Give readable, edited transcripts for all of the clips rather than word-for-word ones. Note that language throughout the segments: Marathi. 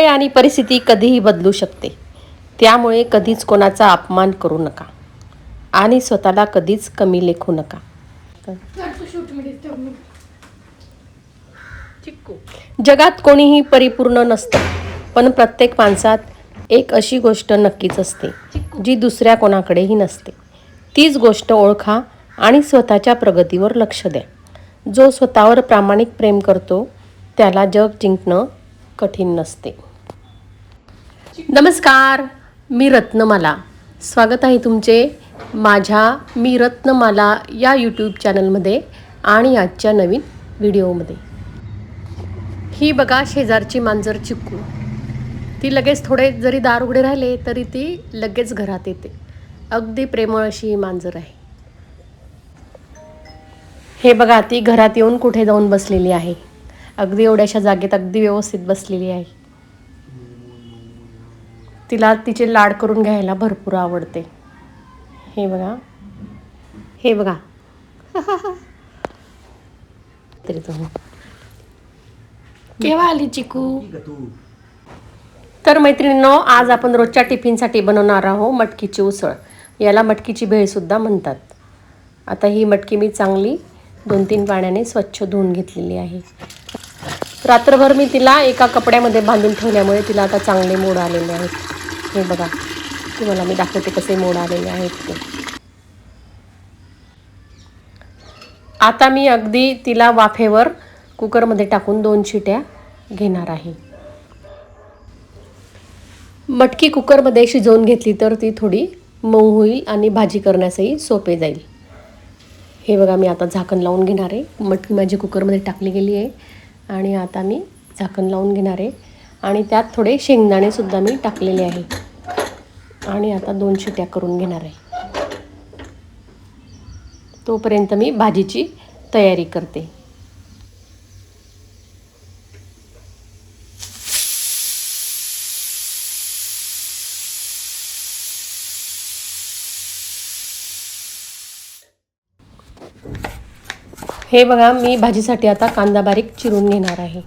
वेळ आणि परिस्थिती कधीही बदलू शकते. त्यामुळे कधीच कोणाचा अपमान करू नका आणि स्वतःला कधीच कमी लेखू नका. जगात कोणीही परिपूर्ण नसतं, पण प्रत्येक माणसात एक अशी गोष्ट नक्कीच असते जी दुसऱ्या कोणाकडेही नसते. तीच गोष्ट ओळखा आणि स्वतःच्या प्रगतीवर लक्ष द्या. जो स्वतःवर प्रामाणिक प्रेम करतो त्याला जग जिंकणं कठीण नसते. नमस्कार, मी रत्नमाला. स्वागत आहे तुमचे माझ्या मी रत्नमाला या यूट्यूब चॅनलमध्ये आणि आजच्या नवीन व्हिडिओमध्ये. ही बघा शेजारची मांजर चिक्कू. ती लगेच थोडे जरी दार उघडे राहिले तरी ती लगेच घरात येते. अगदी प्रेमळ अशी ही मांजर आहे. हे बघा, ती घरात येऊन कुठे जाऊन बसलेली आहे. अगदी एवढ्याशा जागेत अगदी व्यवस्थित बसलेली आहे. तिला तिचे लाड करून घ्यायला भरपूर आवडते. हे बघा, हे बघा. तरी तो केव्हा आली चिकू? तर मैत्रिणींनो, आज आपण रोजच्या टिफिनसाठी बनवणार आहोत मटकीची उसळ. याला मटकीची भेळसुद्धा म्हणतात. आता ही मटकी मी चांगली 2-3 पाण्याने स्वच्छ धुवून घेतलेली आहे. रात्रभर मी तिला एका कपड्यामध्ये बांधून ठेवल्यामुळे तिला आता चांगले मोड आलेले आहेत. हे बघा, तुम्हाला मी दाखवते कसे मोड आलेले आहेत ते. आता मी अगदी तिला वाफेवर कुकरमध्ये टाकून 2 शिट्या घेणार आहे. मटकी कुकरमध्ये शिजवून घेतली तर ती थोडी मऊ होईल आणि भाजी करण्यासही सोपे जाईल. हे बघा, मी आता झाकण लावून घेणार आहे. मटकी माझी कुकरमध्ये टाकली गेली आहे आणि आता मी झाकण लावून घेणार आहे आणि त्यात थोडे शेंगदाणेसुद्धा मी टाकलेले आहे आणि आता 2 शिट्या करून घेणार आहे. तोपर्यंत मी भाजीची तयारी करते. हे बघा, मी भाजीसाठी आता कांदा बारीक चिरून घेणार आहे.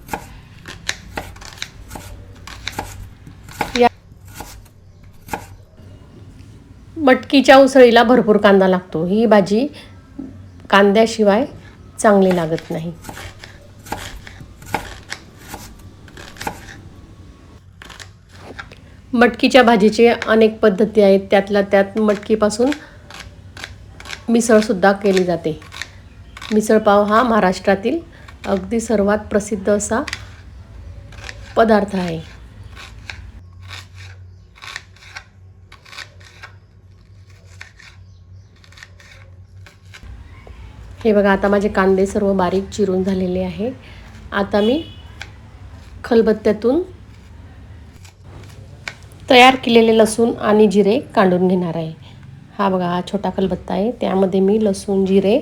मटकीच्या उसळीला भरपूर कांदा लागतो. ही भाजी कांद्याशिवाय चांगली लागत नाही. मटकीच्या भाजीचे अनेक पद्धती आहेत. त्यातल्या त्यात मटकीपासून मिसळसुद्धा केली जाते. मिसळपाव हा महाराष्ट्रातील अगदी सर्वात प्रसिद्ध असा पदार्थ आहे. हे बघा, आता माझे कांदे सर्व बारीक चिरून झालेले आहे. आता मी खलबत्त्यातून तयार केलेले लसूण आणि जिरे काढून घेणार आहे. हा बघा, हा छोटा खलबत्ता आहे. त्यामध्ये मी लसूण जिरे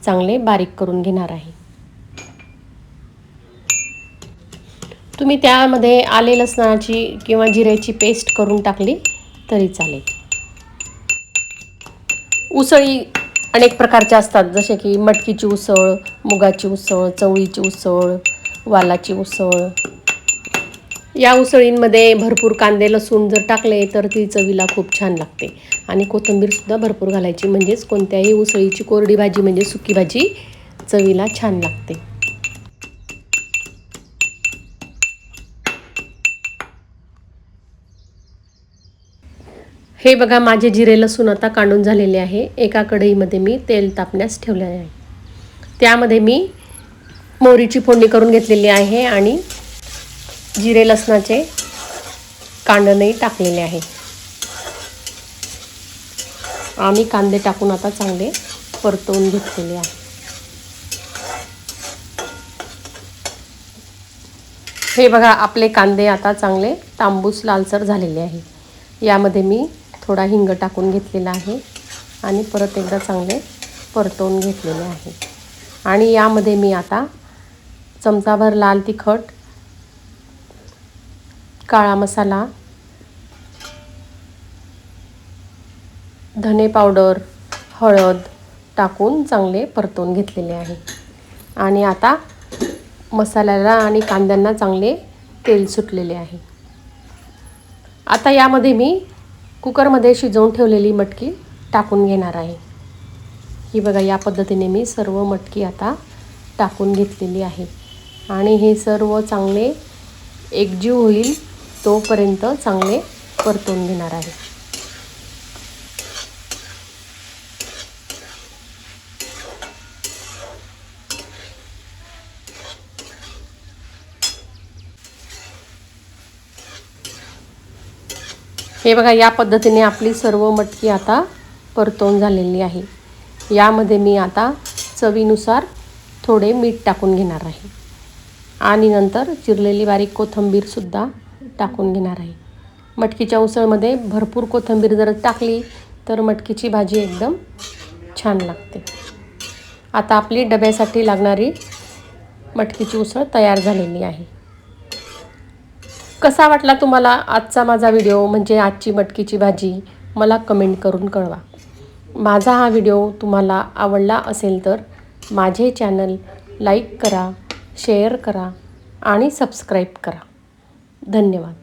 चांगले बारीक करून घेणार आहे. तुम्ही त्यामध्ये आले लसणाची किंवा जिऱ्याची पेस्ट करून टाकली तरी चालेल. उसळी अनेक प्रकारच्या असतात, जसे की मटकीची उसळ, मुगाची उसळ, चवळीची उसळ, वालाची उसळ. या उसळींमध्ये भरपूर कांदे लसूण जर टाकले तर ती चवीला खूप छान लागते आणि कोथिंबीरसुद्धा भरपूर घालायची, म्हणजेच कोणत्याही उसळीची कोरडी भाजी म्हणजे सुकी भाजी चवीला छान लागते. हे बघा, माझे जिरे लसूण आता काढून झालेले आहे. एका कढईमध्ये मी तेल तापण्यास ठेवले आहे. त्यामध्ये मी मोहरीची फोडणी करून घेतलेली आहे आणि जिरे लसणाचे कांडणही टाकलेले आहे आणि कांदे टाकून आता चांगले परतवून घेतलेले आहे. हे बघा, आपले कांदे आता चांगले तांबूस लालसर झालेले आहे. यामध्ये मी थोडा हिंग टाकून घेतलेला आहे आणि परत एकदा चांगले परतवून घेतलेले आहे. आणि यामध्ये मी आता चमचाभर लाल तिखट, काळा मसाला, धने पावडर, हळद टाकून चांगले परतवून घेतलेले आहे. आणि आता मसाल्याला आणि कांद्यांना चांगले तेल सुटलेले आहे. आता यामध्ये मी कुकरमध्ये शिजवून ठेवलेली मटकी टाकून घेणार आहे. ही बघा, या पद्धतीने मी सर्व मटकी आता टाकून घेतलेली आहे आणि हे सर्व चांगले एकजीव होईल तोपर्यंत चांगले परतून घेणार आहे. हे बघा, या पद्धतीने आपली सर्व मटकी आता परतून झालेली आहे. यामध्ये मी आता चवीनुसार थोडे मीठ टाकून घेणार आहे आणि नंतर चिरलेली बारीक कोथिंबीरसुद्धा टाकून घेणार आहे. मटकीच्या उसळमध्ये भरपूर कोथिंबीर जर टाकली तर मटकीची भाजी एकदम छान लागते. आता आपली डब्यासाठी लागणारी मटकीची उसळ तयार झालेली आहे. कसा वाटला तुम्हाला आजचा माझा व्हिडिओ, म्हणजे आजची मटकीची भाजी, मला कमेंट करून कळवा. माझा हा व्हिडिओ तुम्हाला आवडला असेल तर माझे चॅनल लाईक करा, शेअर करा आणि सबस्क्राईब करा. धन्यवाद.